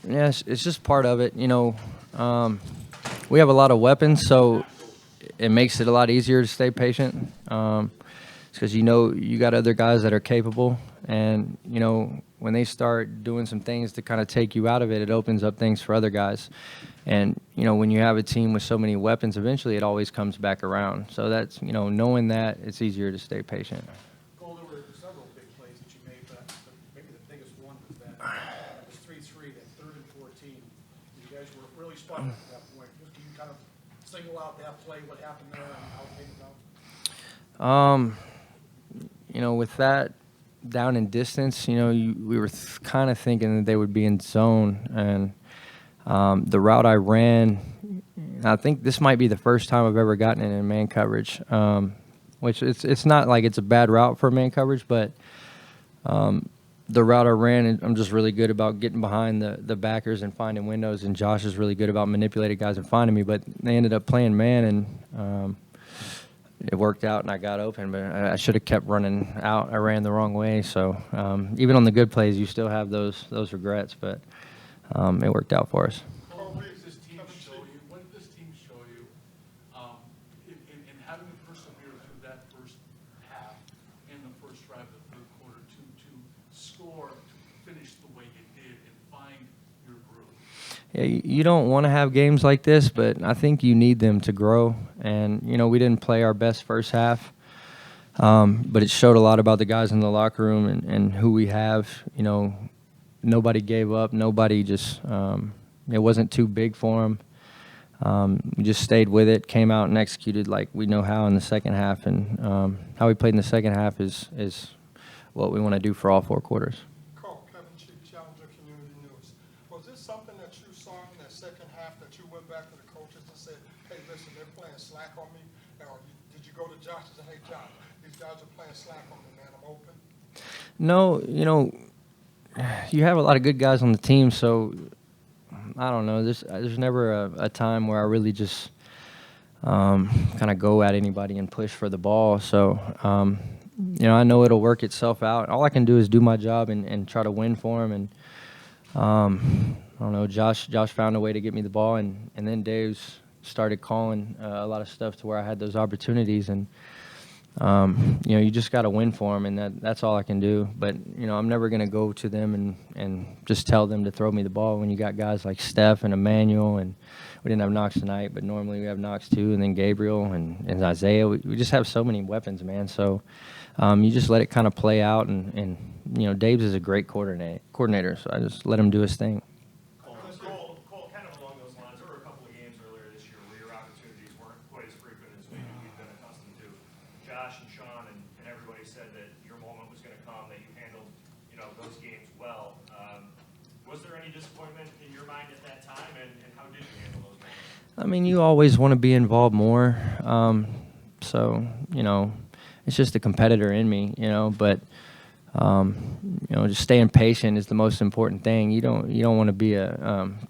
Yeah, it's just part of it. We have a lot of weapons, so it makes it a lot easier to stay patient. Because you got other guys that are capable, and when they start doing some things to kind of take you out of it, it opens up things for other guys. And when you have a team with so many weapons, eventually it always comes back around. So that's knowing that, it's easier to stay patient. Cole, there were several big plays that you made, but maybe the biggest one was that it was 3-3, that 3rd and 14. You guys were really spotted at that point. Can you kind of single out that play, what happened there, and how it came about? With that down in distance, we were kind of thinking that they would be in zone, and the route I ran, I think this might be the first time I've ever gotten it in man coverage, which it's not like it's a bad route for man coverage, but the route I ran, I'm just really good about getting behind the backers and finding windows, and Josh is really good about manipulating guys and finding me, but they ended up playing man, and it worked out and I got open, but I should have kept running out. I ran the wrong way, so even on the good plays, you still have those regrets, but it worked out for us. What did this team show you? What did this team show you in having to persevere through that first half and the first drive of the third quarter to score, to finish the way you did and find your groove? Yeah, you don't want to have games like this, but I think you need them to grow. And, we didn't play our best first half, but it showed a lot about the guys in the locker room and who we have. Nobody gave up. Nobody just it wasn't too big for them. We just stayed with it, came out and executed like we know how in the second half. And how we played in the second half is what we want to do for all 4 quarters. Challenger Community News. Was this something that you saw in that second half that you went back to the coaches and said, hey, listen, they're playing slack on me? Or did you go to Josh and say, hey, Josh, these guys are playing slack on me, man, I'm open? No, you have a lot of good guys on the team, so I don't know. There's never a time where I really just kind of go at anybody and push for the ball. So, I know it'll work itself out. All I can do is do my job and try to win for him. And I don't know, Josh found a way to get me the ball, and then Dave's started calling a lot of stuff to where I had those opportunities. And you just got to win for them, and that's all I can do. But I'm never going to go to them and just tell them to throw me the ball when you got guys like Steph and Emmanuel, and we didn't have Knox tonight, but normally we have Knox too, and then Gabriel and Isaiah. We just have so many weapons, man. So you just let it kind of play out, and Dave's is a great coordinator, so I just let him do his thing. Cole, kind of along those lines, there were a couple of games earlier this year where your opportunities weren't quite as frequent as maybe you've been accustomed to. Josh and Sean and everybody said that your moment was going to come, that you handled those games well. Was there any disappointment in your mind at that time, and how did you handle those moments? I mean, you always want to be involved more. So, it's just a competitor in me, but, just staying patient is the most important thing. You don't want to be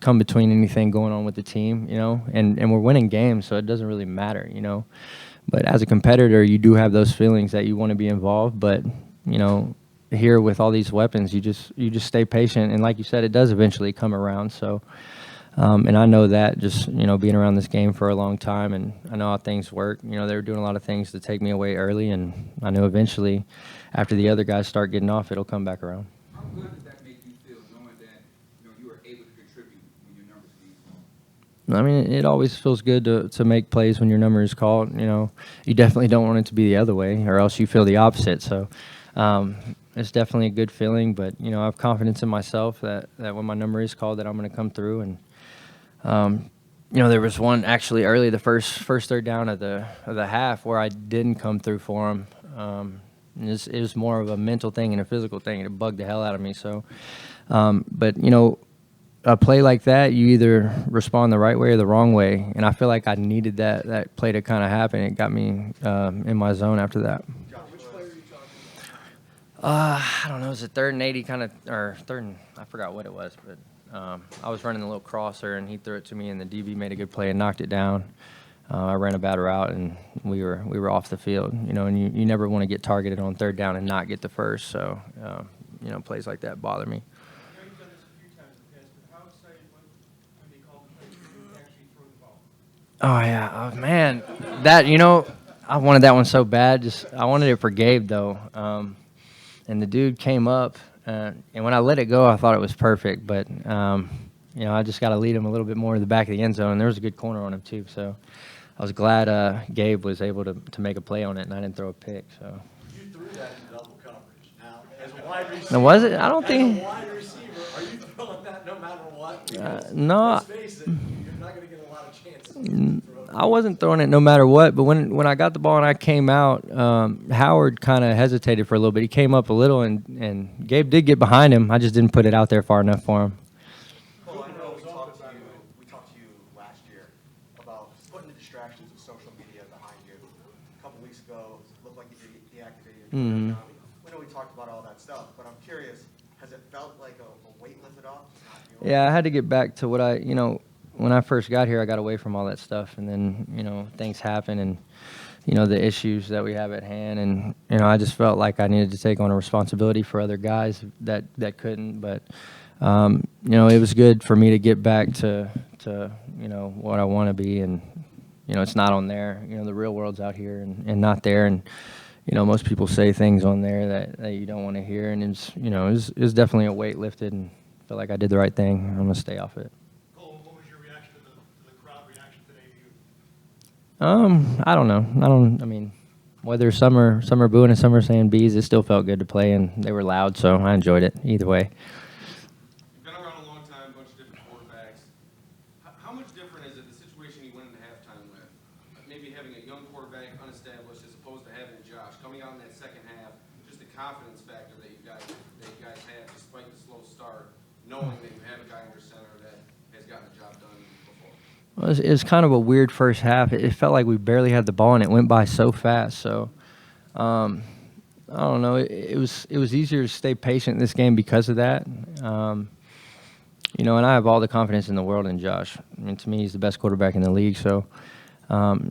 come between anything going on with the team, and we're winning games, so it doesn't really matter, But as a competitor, you do have those feelings that you want to be involved, but, here with all these weapons, you just stay patient, and like you said, it does eventually come around. So, and I know that just being around this game for a long time, and I know how things work. They were doing a lot of things to take me away early, and I know eventually, after the other guys start getting off, it'll come back around. How good does that make you feel, knowing that you were able to contribute when your numbers being called? I mean, it always feels good to make plays when your number is called. You definitely don't want it to be the other way, or else you feel the opposite. So. It's definitely a good feeling, but I have confidence in myself that when my number is called, that I'm going to come through. And there was one actually early, the first third down of the half, where I didn't come through for him. It was more of a mental thing and a physical thing. It bugged the hell out of me. So, but a play like that, you either respond the right way or the wrong way, and I feel like I needed that play to kind of happen. It got me in my zone after that. I don't know. It was a 3rd and 80 kind of, or I forgot what it was, but I was running a little crosser, and he threw it to me, and the DB made a good play and knocked it down. I ran a bad route, and we were off the field. And you never want to get targeted on 3rd down and not get the first. So, plays like that bother me. I know you've done this a few times in the past, but how excited Oh yeah, oh, man, that I wanted that one so bad. Just I wanted it for Gabe though, and the dude came up, and when I let it go, I thought it was perfect. But I just got to lead him a little bit more to the back of the end zone. And there was a good corner on him too, so I was glad Gabe was able to make a play on it, and I didn't throw a pick. So. You threw that in double coverage. Now, as a wide receiver. Now, was it? I don't think. As a wide receiver, are you throwing that no matter what? Because no. let's face it, you're not going to get a lot of chances to throw it. I wasn't throwing it no matter what, but when I got the ball and I came out, Howard kind of hesitated for a little bit. He came up a little, and Gabe did get behind him. I just didn't put it out there far enough for him. Well, I know we talked to you last year about putting the distractions of social media behind you. A couple weeks ago, it looked like you did get deactivated. Mhm. We know we talked about all that stuff, but I'm curious, has it felt like a weight lifted off? Just not feeling Yeah, I had to get back to what when I first got here, I got away from all that stuff, and then things happen, and the issues that we have at hand, and I just felt like I needed to take on a responsibility for other guys that couldn't, but it was good for me to get back to what I want to be, and it's not on there. The real world's out here and not there, and most people say things on there that you don't want to hear, and it's definitely a weight lifted, and I feel like I did the right thing. I'm gonna stay off it. Cole, what was your reaction to the crowd reaction today to you? I don't know. I mean, whether some are booing and some are saying bees, it still felt good to play, and they were loud, so I enjoyed it either way. You've been around a long time, a bunch of different quarterbacks. How much different is it, the situation you went into halftime with? Maybe having a young quarterback, unestablished, as opposed to having Josh. Coming out in that second half, just the confidence factor that you guys have, despite the slow start, knowing that you have a guy under center that has gotten the job done before. Well, it was kind of a weird first half. It felt like we barely had the ball, and it went by so fast. So, I don't know. It was easier to stay patient in this game because of that. And I have all the confidence in the world in Josh. I mean, to me, he's the best quarterback in the league. So,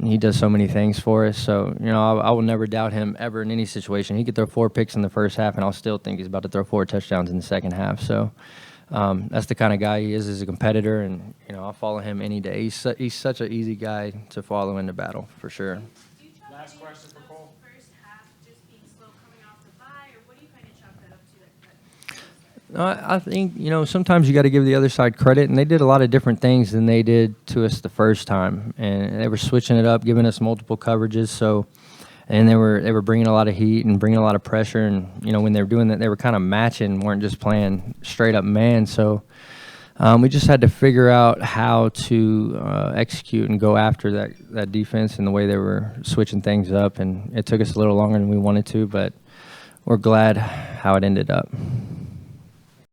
he does so many things for us. So, I will never doubt him ever in any situation. He could throw 4 picks in the first half, and I'll still think he's about to throw 4 touchdowns in the second half. So, that's the kind of guy he is as a competitor, and I'll follow him any day. He's such an easy guy to follow into battle for sure. Do you chalk Last any question of for those Cole. first half just being slow coming off the bye, or what do you kind of chalk that up to? No, I think sometimes you got to give the other side credit, and they did a lot of different things than they did to us the first time, and they were switching it up, giving us multiple coverages. So, and they were bringing a lot of heat and bringing a lot of pressure, and when they were doing that, they were kind of matching, weren't just playing straight up man. So, we just had to figure out how to execute and go after that defense and the way they were switching things up, and it took us a little longer than we wanted to, but we're glad how it ended up.